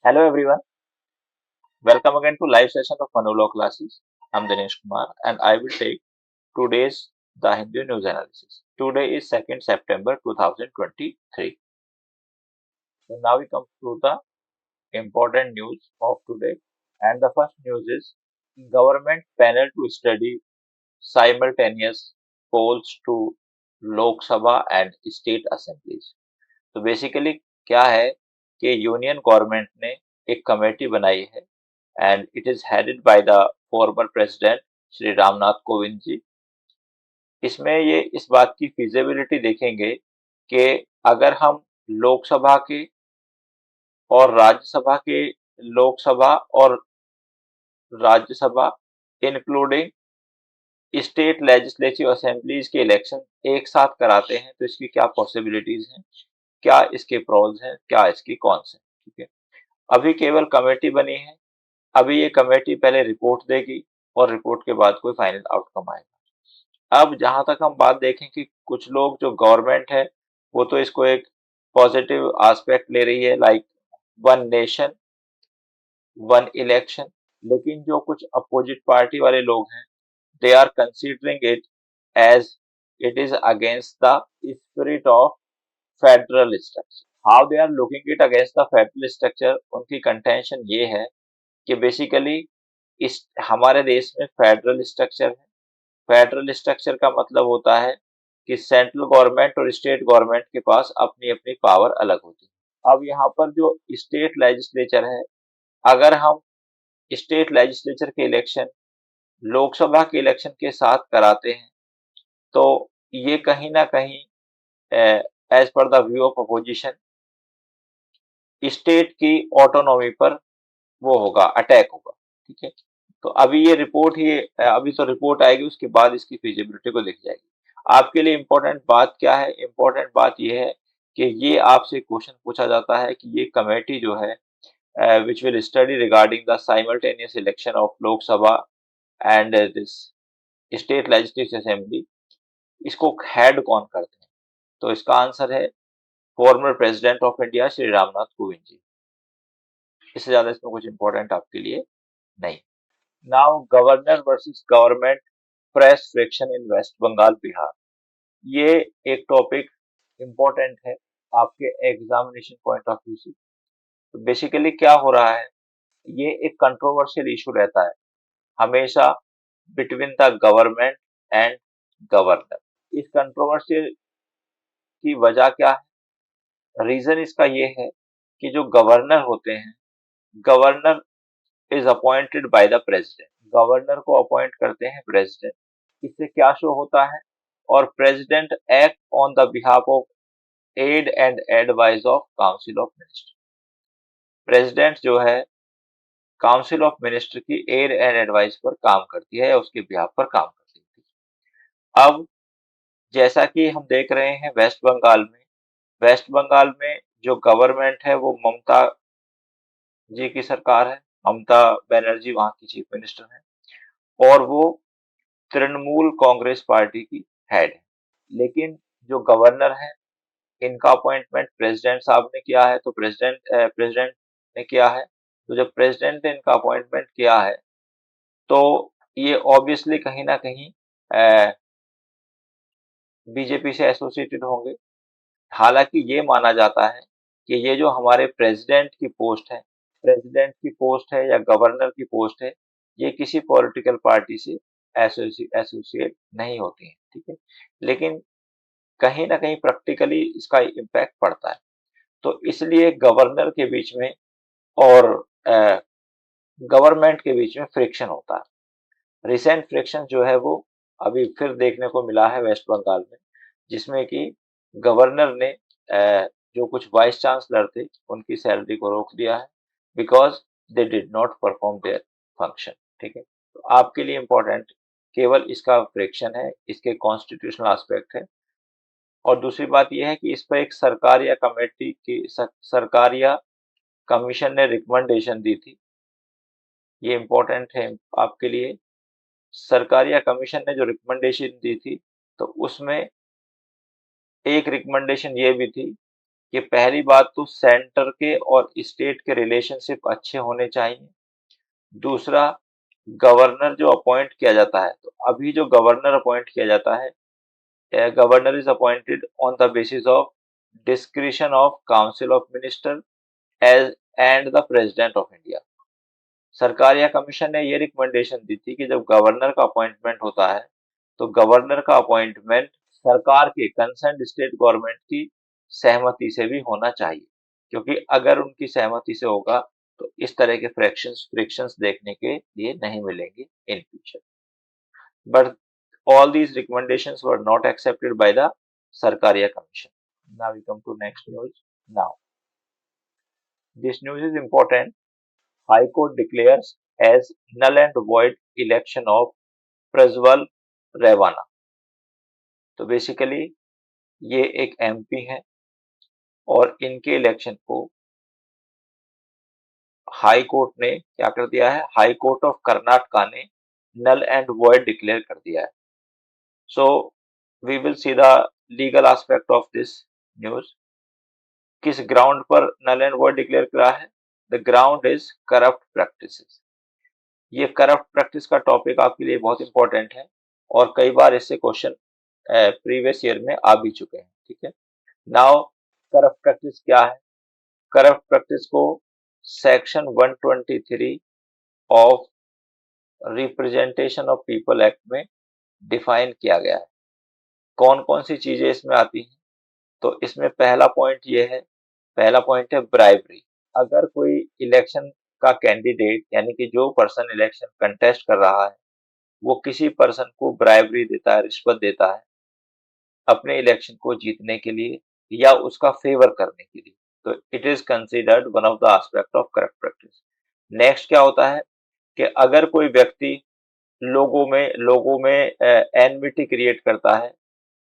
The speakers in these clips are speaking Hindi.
Hello everyone, welcome again to live session of Manolo classes. I'm Dinesh Kumar and I will take today's The Hindu News Analysis. Today is 2nd September 2023. So now we come to the important news of today, and the first news is government panel to study simultaneous polls to Lok Sabha and state assemblies. तो बेसिकली क्या है कि यूनियन गवर्नमेंट ने एक कमेटी बनाई है and it is headed by the former president Shri Ramnath Kovind जी। इसमें ये इस बात की फिजिबिलिटी देखेंगे कि अगर हम लोकसभा के और राज्यसभा के लोकसभा और Rajya Sabha including state legislative assemblies के इलेक्शन एक साथ कराते हैं तो इसकी क्या पॉसिबिलिटीज हैं, क्या इसके प्रोज हैं, क्या इसकी कॉन्स हैं। ठीक है, अभी केवल कमेटी बनी है। अभी ये कमेटी पहले रिपोर्ट देगी और रिपोर्ट के बाद कोई फाइनल आउटकम आएगा। अब जहां तक हम बात देखें कि कुछ लोग जो गवर्नमेंट है वो तो इसको एक पॉजिटिव एस्पेक्ट ले रही है, like one nation one election, लेकिन जो कुछ अपोजिट पार्टी वाले लोग हैं they are considering it as it is against the spirit of federal structure. How they are looking it against the federal structure, उनकी कंटेंशन ये है कि बेसिकली इस हमारे देश में फेडरल स्ट्रक्चर है। फेडरल स्ट्रक्चर का मतलब होता है कि सेंट्रल गवर्नमेंट और स्टेट गवर्नमेंट के पास अपनी अपनी पावर अलग होती है। अब यहाँ पर जो स्टेट लेजिस्लेचर है, अगर हम स्टेट लेजिस्लेचर के इलेक्शन लोकसभा के इलेक्शन के साथ कराते हैं तो ये कहीं ना कहीं as per the view of opposition state की ऑटोनॉमी पर वो होगा, अटैक होगा। ठीक है, तो अभी ये रिपोर्ट ही अभी तो रिपोर्ट आएगी, उसके बाद इसकी फिजिबिलिटी को देखी जाएगी। आपके लिए इम्पोर्टेंट बात क्या है? इम्पोर्टेंट बात ये है कि ये आपसे क्वेश्चन पूछा जाता है कि ये कमेटी जो है which will study regarding the simultaneous election of Lok Sabha and this state legislative assembly, इसको हेड कौन करते हैं? तो इसका आंसर है former president of India Shri Ramnath Kovind ji. इससे ज्यादा इसमें कुछ इंपॉर्टेंट आपके लिए नहीं। Now governor versus government press friction in West Bengal Bihar, ये एक टॉपिक इम्पोर्टेंट है आपके एग्जामिनेशन पॉइंट ऑफ व्यू से। तो बेसिकली क्या हो रहा है, ये एक कंट्रोवर्शियल इशू रहता है हमेशा between the government and governor. इस कंट्रोवर्शियल की वजह क्या है? रीजन इसका ये है कि जो गवर्नर होते हैं, governor is appointed by the president, governor को अपॉइंट करते हैं प्रेसिडेंट। इससे क्या शो होता है? और president act on the behalf of aid and advice of council of minister. President जो है काउंसिल ऑफ मिनिस्टर की एड एंड एडवाइस पर काम करती है या उसके बिहाफ पर काम करती है। अब जैसा कि हम देख रहे हैं वेस्ट बंगाल में जो गवर्नमेंट है वो ममता जी की सरकार है। ममता बनर्जी वहां की चीफ मिनिस्टर है और वो तृणमूल कांग्रेस पार्टी की हेड है। लेकिन जो गवर्नर है इनका अपॉइंटमेंट प्रेसिडेंट साहब ने किया है, तो प्रेसिडेंट ने किया है। तो जब प्रेसिडेंट ने इनका अपॉइंटमेंट किया है तो ये ऑब्वियसली कहीं ना कहीं बीजेपी से एसोसिएटेड होंगे। हालांकि ये माना जाता है कि ये जो हमारे प्रेसिडेंट की पोस्ट है या गवर्नर की पोस्ट है, ये किसी पॉलिटिकल पार्टी से एसोसिएट नहीं होती है। ठीक है, लेकिन कहीं ना कहीं प्रैक्टिकली इसका इम्पैक्ट पड़ता है। तो इसलिए गवर्नर के बीच में और गवर्नमेंट के बीच में फ्रिक्शन होता है। रिसेंट फ्रिक्शन जो है वो अभी फिर देखने को मिला है वेस्ट बंगाल में, जिसमें कि गवर्नर ने जो कुछ वाइस चांसलर थे उनकी सैलरी को रोक दिया है because they did not perform their function. ठीक है, तो आपके लिए इंपॉर्टेंट केवल इसका फ्रिक्शन है, इसके कॉन्स्टिट्यूशनल एस्पेक्ट है। और दूसरी बात यह है कि इस पर एक सरकार या कमेटी की सरकार या कमीशन ने रिकमेंडेशन दी थी। ये इंपॉर्टेंट है आपके लिए। सरकार या कमीशन ने जो रिकमेंडेशन दी थी तो उसमें एक रिकमेंडेशन ये भी थी कि पहली बात तो सेंटर के और स्टेट के रिलेशनशिप अच्छे होने चाहिए। दूसरा, गवर्नर जो अपॉइंट किया जाता है, तो अभी जो गवर्नर अपॉइंट किया जाता है, governor is appointed on the basis of discretion of council of minister as and the president of India. सरकार या कमीशन ने ये रिकमेंडेशन दी थी कि जब गवर्नर का अपॉइंटमेंट होता है, तो गवर्नर का अपॉइंटमेंट सरकार के कंसर्न स्टेट गवर्नमेंट की सहमति से भी होना चाहिए, क्योंकि अगर उनकी सहमति से होगा तो इस तरह के फ्रिक्शंस देखने के लिए नहीं मिलेंगे in future. But all these recommendations were not accepted by the Sarkaria Commission. Now we come to next news. Now, this news is important. High Court declares as null and void election of Prajwal Revana. तो बेसिकली ये एक एमपी हैं और इनके इलेक्शन को हाई कोर्ट ने क्या कर दिया है, हाई कोर्ट ऑफ कर्नाटका ने नल एंड वॉइड डिक्लेयर कर दिया है। So we will see the legal aspect of this news. किस ग्राउंड पर नल एंड वॉइड डिक्लेयर करा है? The ground is corrupt practices. ये करप्ट प्रैक्टिस का टॉपिक आपके लिए बहुत इंपॉर्टेंट है और कई बार इससे क्वेश्चन प्रीवियस ईयर में आ भी चुके हैं। ठीक है, नाउ करप्ट प्रैक्टिस क्या है? करप्ट प्रैक्टिस को section 123 of representation of people act में डिफाइन किया गया है। कौन कौन सी चीजें इसमें आती हैं? तो इसमें पहला पॉइंट है ब्राइबरी। अगर कोई इलेक्शन का कैंडिडेट यानी कि जो पर्सन इलेक्शन कंटेस्ट कर रहा है, वो किसी पर्सन को ब्राइबरी देता है, रिश्वत देता है अपने इलेक्शन को जीतने के लिए या उसका फेवर करने के लिए, तो it is considered one of the aspect of corrupt practice. Next क्या होता है कि अगर कोई व्यक्ति लोगों में एनमिटी क्रिएट करता है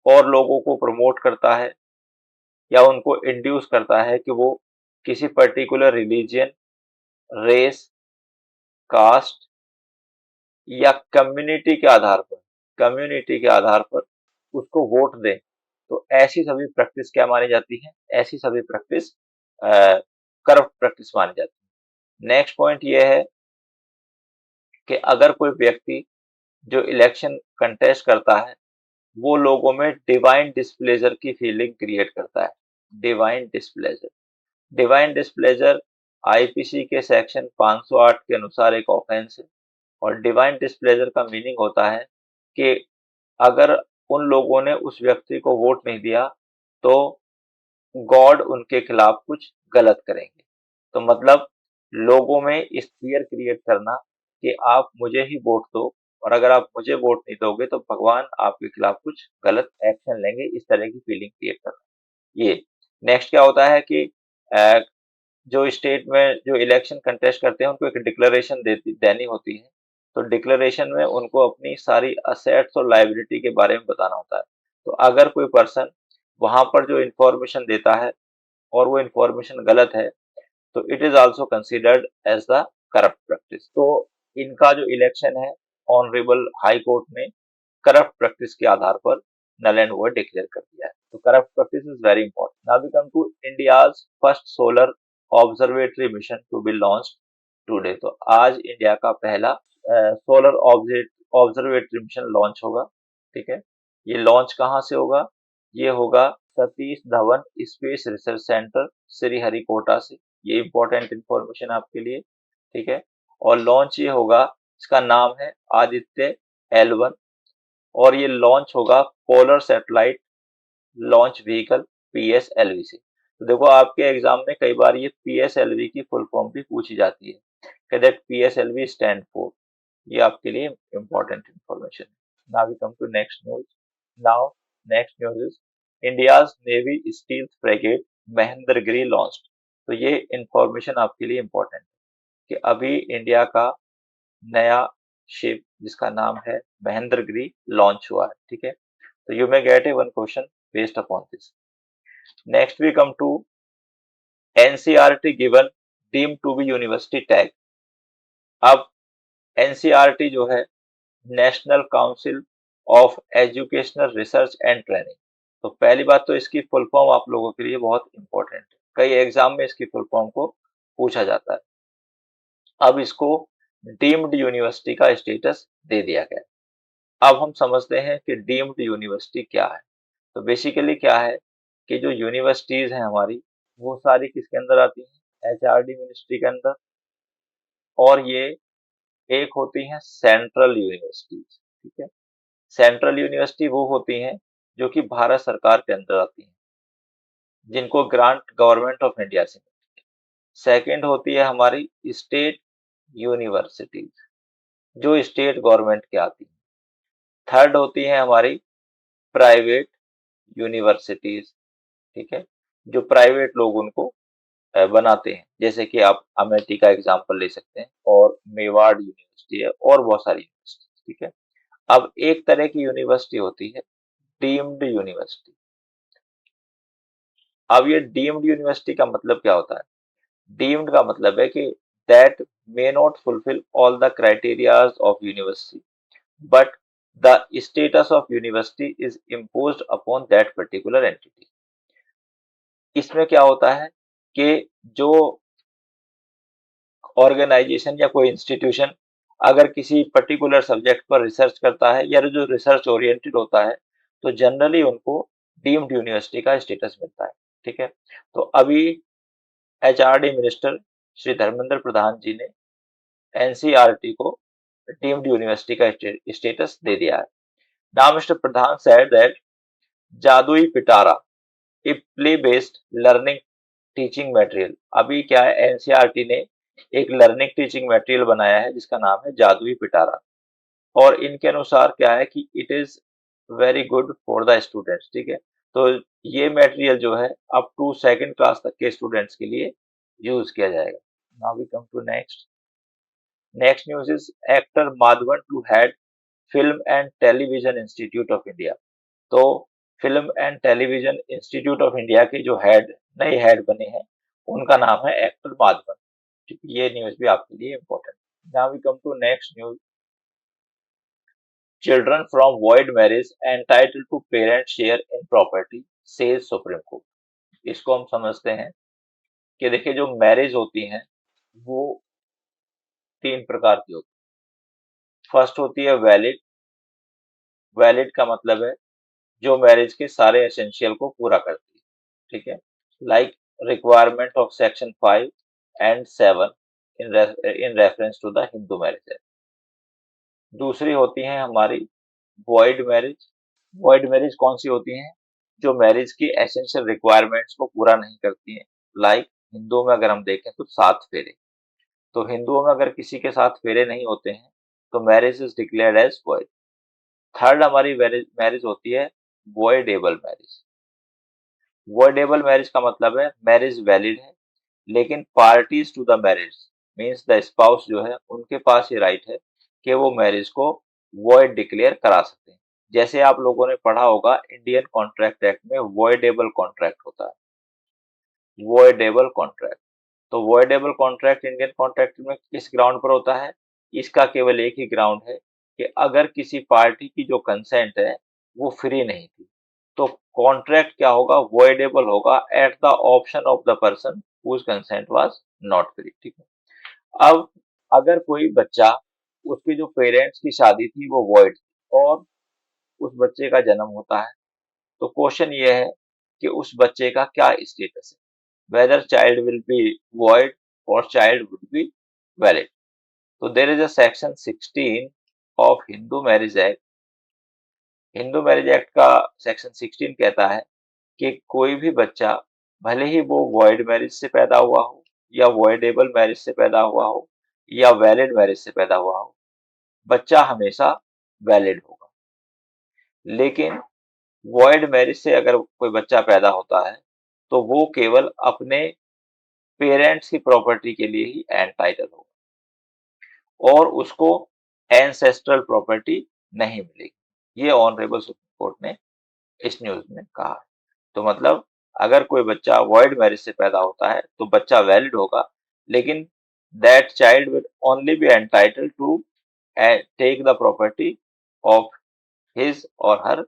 और लोगों को प्रमोट करता है या उनको इंड्यूस करता है कि वो किसी पर्टिकुलर रिलीजियन, रेस, कास्ट या कम्युनिटी के आधार पर उसको वोट दें, तो ऐसी सभी प्रैक्टिस क्या मानी जाती है? ऐसी सभी प्रैक्टिस करप्ट प्रैक्टिस मानी जाती है। नेक्स्ट पॉइंट ये है कि अगर कोई व्यक्ति जो इलेक्शन कंटेस्ट करता है वो लोगों में डिवाइन डिस्प्लेजर की फीलिंग क्रिएट करता है। डिवाइन डिस्प्लेजर आईपीसी के सेक्शन 508 के अनुसार एक ऑफेंस है और डिवाइन डिस्प्लेजर का मीनिंग होता है कि अगर उन लोगों ने उस व्यक्ति को वोट नहीं दिया तो गॉड उनके खिलाफ कुछ गलत करेंगे। तो मतलब लोगों में इस फियर क्रिएट करना कि आप मुझे ही वोट दो और अगर आप मुझे वोट नहीं दोगे तो भगवान आपके खिलाफ कुछ गलत एक्शन लेंगे, इस तरह की फीलिंग क्रिएट करना। ये नेक्स्ट क्या होता है कि जो स्टेट में जो इलेक्शन कंटेस्ट करते हैं उनको एक डिक्लेरेशन देनी होती है। तो डिक्लेरेशन में उनको अपनी सारी असेट्स और लायबिलिटी के बारे में बताना होता है। तो अगर कोई पर्सन वहां पर जो इंफॉर्मेशन देता है और वो इंफॉर्मेशन गलत है तो it is also considered as the corrupt practice. तो इनका जो इलेक्शन है ऑनरेबल हाई कोर्ट ने करप्ट प्रैक्टिस के आधार पर नल एंड वॉइड डिक्लेयर कर दिया है। तो corrupt practice is very important. Now we come to India's first solar observatory mission to be launched today. तो आज इंडिया का पहला सोलर ऑब्जर्वेटरी मिशन लॉन्च होगा। ठीक है, ये लॉन्च कहाँ से होगा? ये होगा Satish Dhawan space research centre Sriharikota से। ये इंपॉर्टेंट इंफॉर्मेशन आपके लिए। ठीक है, और लॉन्च ये होगा, इसका नाम है आदित्य L1 और ये लॉन्च होगा polar satellite launch vehicle PSLV से। तो देखो आपके एग्जाम में कई बार ये PSLV की फुल फॉर्म भी पूछी जाती है, दैट PSLV स्टैंड फॉर। ये आपके लिए इंपॉर्टेंट इंफॉर्मेशन है। Now we come to next news. Now next news is India's navy stealth frigate Mahendragiri launched. तो ये इंफॉर्मेशन आपके लिए इंपॉर्टेंट है कि अभी इंडिया का नया शिप जिसका नाम है महेंद्रगिरी लॉन्च हुआ है। ठीक है, तो you may get a one question based upon this. Next we come to NCERT given deem to be university tag. अब NCERT जो है national council of educational research and training, तो पहली बात तो इसकी फुल फॉर्म आप लोगों के लिए बहुत इंपॉर्टेंट है, कई एग्जाम में इसकी फुल फॉर्म को पूछा जाता है। अब इसको डीम्ड यूनिवर्सिटी का स्टेटस दे दिया गया। अब हम समझते हैं कि डीम्ड यूनिवर्सिटी क्या है। तो बेसिकली क्या है कि जो यूनिवर्सिटीज हैं हमारी, वो सारी किसके अंदर आती हैं, एचआरडी मिनिस्ट्री के अंदर। और ये एक होती हैं सेंट्रल यूनिवर्सिटीज, ठीक है। सेंट्रल यूनिवर्सिटी वो होती हैं जो कि भारत सरकार के अंदर आती हैं, जिनको ग्रांट गवर्नमेंट ऑफ इंडिया से। सेकंड होती है हमारी स्टेट यूनिवर्सिटीज, जो स्टेट गवर्नमेंट के आती हैं। थर्ड होती है हमारी प्राइवेट यूनिवर्सिटीज, ठीक है, जो प्राइवेट लोग उनको बनाते हैं, जैसे कि आप अमेठी का एग्जाम्पल ले सकते हैं, और मेवाड़ यूनिवर्सिटी है, और बहुत सारी यूनिवर्सिटी, ठीक है। अब एक तरह की यूनिवर्सिटी होती है डीम्ड यूनिवर्सिटी। अब ये डीम्ड यूनिवर्सिटी का मतलब क्या होता है? डीम्ड का मतलब है कि that may not fulfil all the criterias of university, but the status of university is imposed upon that particular entity. इसमें क्या होता है कि जो ऑर्गेनाइजेशन या कोई इंस्टीट्यूशन अगर किसी पर्टिकुलर सब्जेक्ट पर रिसर्च करता है, या जो रिसर्च ओरिएंटेड होता है, तो जनरली उनको डीम्ड यूनिवर्सिटी का स्टेटस मिलता है, ठीक है। तो अभी एचआरडी मिनिस्टर श्री धर्मेंद्र प्रधान जी ने एनसीईआरटी को डीम्ड यूनिवर्सिटी का स्टेटस दे दिया है। Now mister Pradhan said that Jadui Pitara, a play based learning teaching material. अभी क्या है, एनसीईआरटी ने एक लर्निंग टीचिंग मटेरियल बनाया है जिसका नाम है जादुई पिटारा। और इनके अनुसार क्या है कि it is very good for the students, ठीक है। तो ये मटेरियल जो है अप टू सेकंड क्लास तक के स्टूडेंट्स के लिए यूज किया जाएगा। Now we come to next. Next news is actor Madhavan to head film and television institute of India. तो film and television institute of India के जो नए हेड बने हैं, उनका नाम है एक्टर माधवन, ठीक है। ये न्यूज भी आपके लिए important. Now we come to next news. Children from void marriage entitled to parent share in property, says supreme court. इसको हम समझते हैं कि देखिए, जो मैरिज होती हैं वो तीन प्रकार की होती है। फर्स्ट होती है वैलिड। वैलिड का मतलब है जो मैरिज के सारे एसेंशियल को पूरा करती है, ठीक है, like requirement of section 5 and 7 in reference to the Hindu marriage act. दूसरी होती है हमारी वॉइड मैरिज। वॉइड मैरिज कौन सी होती हैं? जो मैरिज की एसेंशियल रिक्वायरमेंट्स को पूरा नहीं करती हैं, लाइक हिंदुओं में अगर हम देखें तो 7 फेरे। तो हिंदुओं में अगर किसी के 7 फेरे नहीं होते हैं तो marriage is declared as void. Third हमारी मैरिज होती है वॉइडेबल मैरिज। वॉइडेबल मैरिज का मतलब है मैरिज वैलिड है, लेकिन parties to the marriage means the spouse जो है, उनके पास ये राइट है कि वो मैरिज को वॉइड डिक्लेयर करा सकते हैं। जैसे आप लोगों ने पढ़ा होगा इंडियन कॉन्ट्रैक्ट एक्ट में वॉइडेबल कॉन्ट्रैक्ट होता है, वॉइडेबल कॉन्ट्रैक्ट। तो वॉइडेबल कॉन्ट्रैक्ट इंडियन कॉन्ट्रैक्ट में किस ग्राउंड पर होता है? इसका केवल एक ही ग्राउंड है कि अगर किसी पार्टी की जो कंसेंट है वो फ्री नहीं थी, तो कॉन्ट्रैक्ट क्या होगा, वॉइडेबल होगा at the option of the person whose consent was not free, ठीक है। अब अगर कोई बच्चा, उसके जो पेरेंट्स की शादी थी वो वॉइड थी, और उस बच्चे का जन्म होता है, तो क्वेश्चन ये है कि उस बच्चे का क्या स्टेटस है, whether child will be void और चाइल्ड वुड बी वैलिड। तो there is a section 16 of Hindu marriage act. Hindu marriage act का सेक्शन 16 कहता है कि कोई भी बच्चा, भले ही वो वॉइड मैरिज से पैदा हुआ हो, या वॉइडेबल मैरिज से पैदा हुआ हो, या वैलिड मैरिज से पैदा हुआ हो, बच्चा हमेशा वैलिड होगा। लेकिन वॉइड मैरिज से अगर कोई बच्चा पैदा होता है तो वो केवल अपने पेरेंट्स की प्रॉपर्टी के लिए ही एंटाइटल होगा, और उसको एंसेस्ट्रल प्रॉपर्टी नहीं मिलेगी। ये ऑनरेबल सुप्रीम कोर्ट ने इस न्यूज में कहा है। तो मतलब अगर कोई बच्चा वॉइड मैरिज से पैदा होता है तो बच्चा वैलिड होगा, लेकिन that child will only be entitle to take the property of his और हर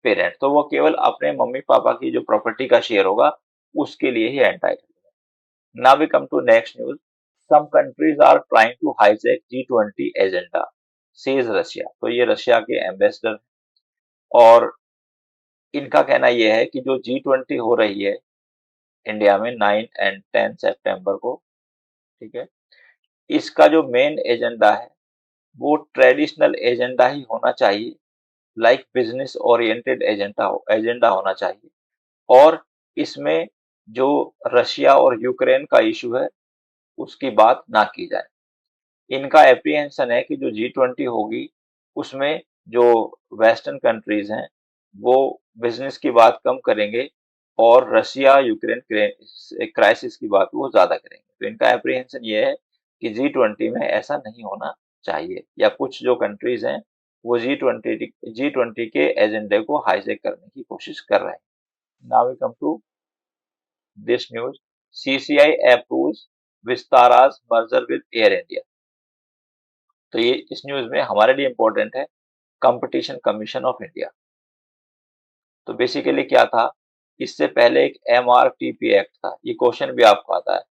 पेरेंट, तो वो केवल अपने मम्मी पापा की जो प्रॉपर्टी का शेयर होगा उसके लिए ही एंटाइटल है। Now we come to next news. Some countries are trying to hijack G20 agenda, says Russia. तो ये रशिया के एम्बेसडर और इनका कहना यह है कि जो G20 हो रही है इंडिया में 9 और 10 सितंबर को, ठीक है, इसका जो मेन एजेंडा है वो ट्रेडिशनल एजेंडा ही होना चाहिए, लाइक बिजनेस ओरिएंटेड एजेंडा होना चाहिए। और इसमें जो रशिया और यूक्रेन का इशू है उसकी बात ना की जाए। इनका एप्रीहेंशन है कि जो G20 होगी उसमें जो वेस्टर्न कंट्रीज हैं वो बिजनेस की बात कम करेंगे और रशिया यूक्रेन क्राइसिस की बात वो ज्यादा करेंगे। तो इनका एप्रीहेंशन ये है कि G20 में ऐसा नहीं होना चाहिए, या कुछ जो कंट्रीज हैं वो G20 के एजेंडे को हाईजैक करने की कोशिश कर रहे हैं। Now we come to this news. CCI approves Vistara's merger with Air India. तो ये इस न्यूज में हमारे लिए इंपॉर्टेंट है कंपटीशन कमीशन ऑफ इंडिया। तो बेसिकली क्या था, इससे पहले एक MRTP एक्ट था, ये क्वेश्चन भी आपको आता है,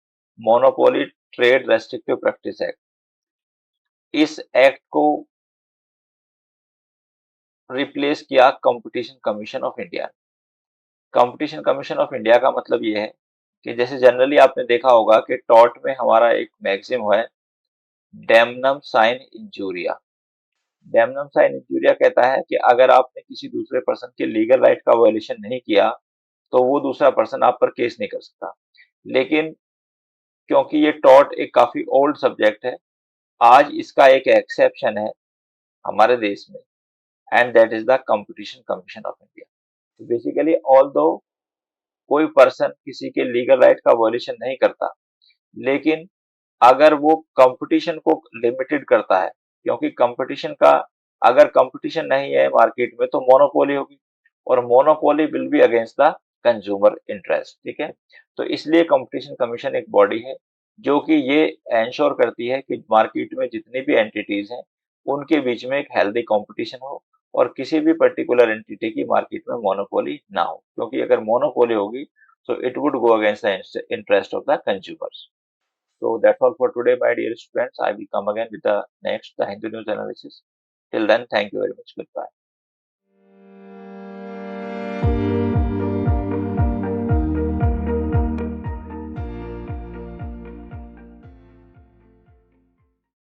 monopoly trade restrictive practice act. इस एक्ट को रिप्लेस किया competition commission of India. Competition commission of India का मतलब ये है कि जैसे जनरली आपने देखा होगा कि टॉर्ट में हमारा एक मैक्सिम है, damnum sine injuria. Damnum sine injuria कहता है कि अगर आपने किसी दूसरे पर्सन के लीगल राइट का वायलेशन नहीं किया तो वो दूसरा पर्सन आप पर केस नहीं कर सकता। लेकिन क्योंकि ये टॉर्ट एक काफी ओल्ड सब्जेक्ट है, आज इसका एक एक्सेप्शन है हमारे देश में, and that is the competition commission of India. Basically all दो कोई पर्सन किसी के लीगल राइट का वायलेशन नहीं करता, लेकिन अगर वो कंपटीशन को लिमिटेड करता है, क्योंकि कंपटीशन का अगर कंपटीशन नहीं है मार्केट में तो मोनोपोली होगी, और monopoly will be against the consumer interest. ठीक है, तो इसलिए कंपटीशन कमीशन एक बॉडी है जो कि ये एंश्योर करती है कि मार्केट में जितनी भी एंटिटीज हैं उनके बीच में एक हेल्दी कंपटीशन हो और किसी भी पर्टिकुलर एंटिटी की मार्केट में मोनोपोली ना हो, क्योंकि अगर मोनोपोली होगी तो it would go against the interest of the consumers. So that's all for today, my dear students. I will come again with the next the Hindu news analysis. Till then, thank you very much. Goodbye.